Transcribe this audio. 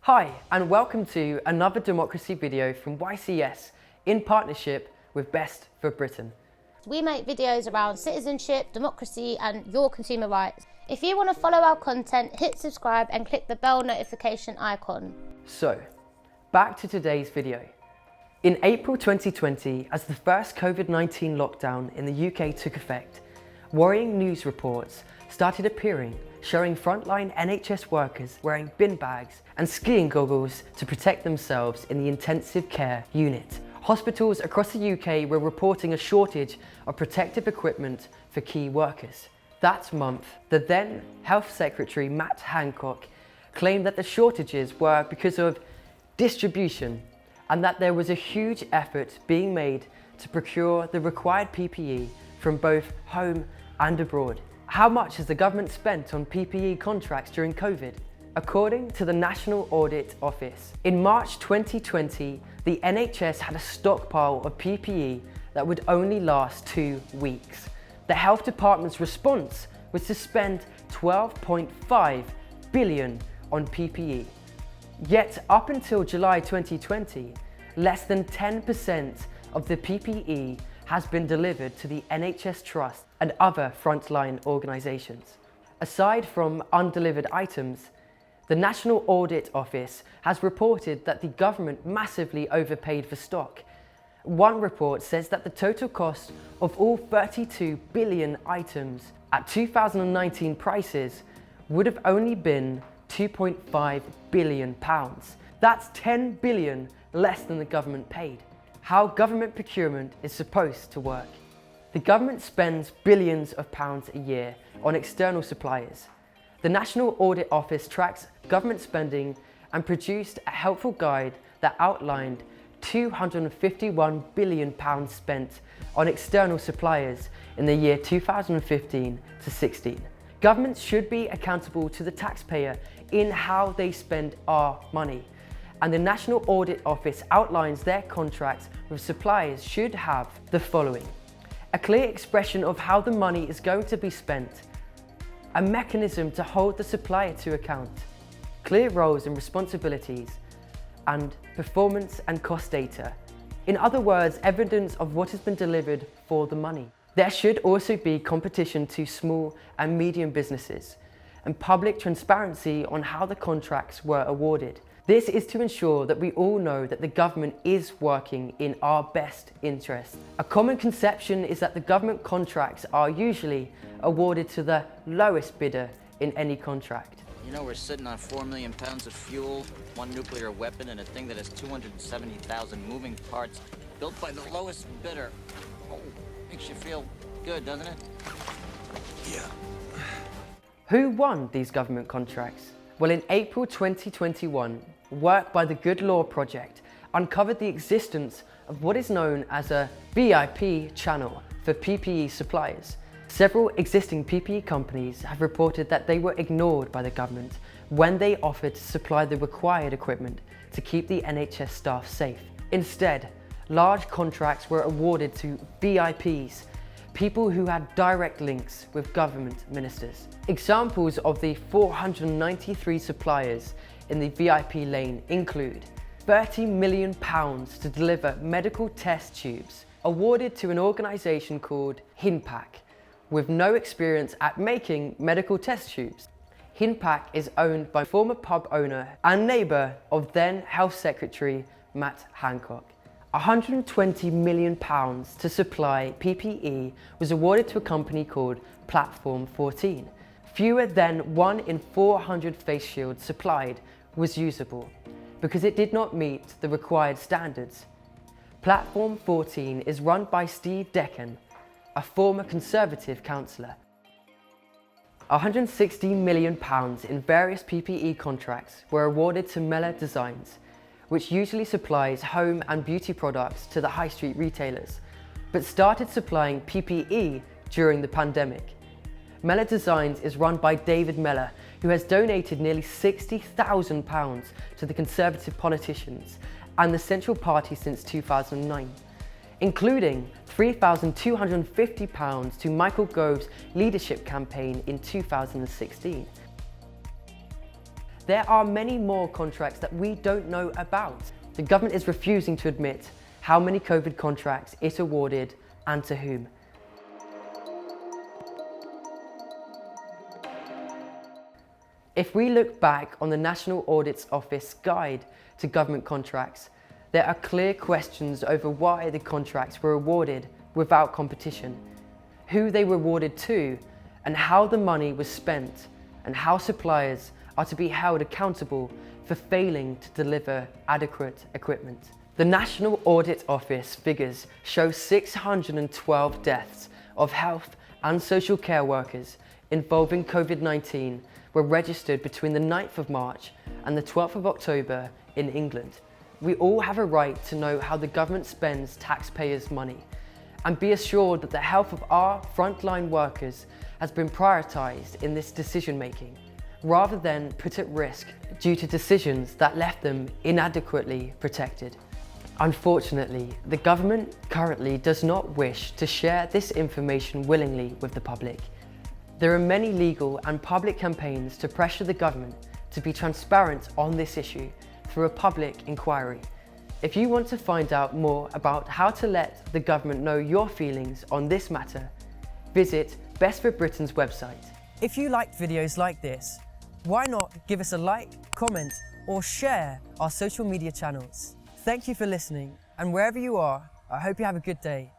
Hi, and welcome to another democracy video from YCS in partnership with Best for Britain. We make videos around citizenship, democracy and your consumer rights. If you want to follow our content, hit subscribe and click the bell notification icon. So, back to today's video. In April 2020, as the first COVID-19 lockdown in the UK took effect, worrying news reports started appearing showing frontline NHS workers wearing bin bags and skiing goggles to protect themselves in the intensive care unit. Hospitals across the UK were reporting a shortage of protective equipment for key workers. That month, the then Health Secretary Matt Hancock claimed that the shortages were because of distribution and that there was a huge effort being made to procure the required PPE from both home and abroad. How much has the government spent on PPE contracts during COVID? According to the National Audit Office, in March 2020, the NHS had a stockpile of PPE that would only last 2 weeks. The Health Department's response was to spend £12.5 billion on PPE. Yet up until July 2020, less than 10% of the PPE has been delivered to the NHS Trust and other frontline organisations. Aside from undelivered items, the National Audit Office has reported that the government massively overpaid for stock. One report says that the total cost of all 32 billion items at 2019 prices would have only been £2.5 billion. That's 10 billion less than the government paid. How government procurement is supposed to work. The government spends billions of pounds a year on external suppliers. The National Audit Office tracks government spending and produced a helpful guide that outlined £251 billion spent on external suppliers in the year 2015 to 16. Governments should be accountable to the taxpayer in how they spend our money. And the National Audit Office outlines their contracts with suppliers should have the following: a clear expression of how the money is going to be spent, a mechanism to hold the supplier to account, clear roles and responsibilities, and performance and cost data. In other words, evidence of what has been delivered for the money. There should also be competition to small and medium businesses and public transparency on how the contracts were awarded. This is to ensure that we all know that the government is working in our best interest. A common conception is that the government contracts are usually awarded to the lowest bidder in any contract. You know, we're sitting on 4 million pounds of fuel, 1 nuclear weapon, and a thing that has 270,000 moving parts, built by the lowest bidder. Oh, makes you feel good, doesn't it? Yeah. Who won these government contracts? Well, in April 2021, work by the Good Law Project uncovered the existence of what is known as a VIP channel for PPE suppliers. Several existing PPE companies have reported that they were ignored by the government when they offered to supply the required equipment to keep the NHS staff safe. Instead, large contracts were awarded to VIPs, people who had direct links with government ministers. Examples of the 493 suppliers in the VIP lane include £30 million to deliver medical test tubes, awarded to an organisation called Hinpack, with no experience at making medical test tubes. Hinpack is owned by former pub owner and neighbour of then Health Secretary Matt Hancock. £120 million to supply PPE was awarded to a company called Platform 14. Fewer than 1 in 400 face shields supplied was usable because it did not meet the required standards. Platform 14 is run by Steve Deccan, a former Conservative councillor. £160 million in various PPE contracts were awarded to Mela Designs, which usually supplies home and beauty products to the high street retailers, but started supplying PPE during the pandemic. Mela Designs is run by David Mela, who has donated nearly £60,000 to the Conservative politicians and the Central Party since 2009, including £3,250 to Michael Gove's leadership campaign in 2016. There are many more contracts that we don't know about. The government is refusing to admit how many COVID contracts it awarded and to whom. If we look back on the National Audit Office guide to government contracts, there are clear questions over why the contracts were awarded without competition, who they were awarded to, and how the money was spent, and how suppliers are to be held accountable for failing to deliver adequate equipment. The National Audit Office figures show 612 deaths of health and social care workers involving COVID-19 were registered between the 9th of March and the 12th of October in England. We all have a right to know how the government spends taxpayers' money and be assured that the health of our frontline workers has been prioritised in this decision making, rather than put at risk due to decisions that left them inadequately protected. Unfortunately, the government currently does not wish to share this information willingly with the public. There are many legal and public campaigns to pressure the government to be transparent on this issue through a public inquiry. If you want to find out more about how to let the government know your feelings on this matter, visit Best for Britain's website. If you liked videos like this, why not give us a like, comment, or share our social media channels? Thank you for listening, and wherever you are, I hope you have a good day.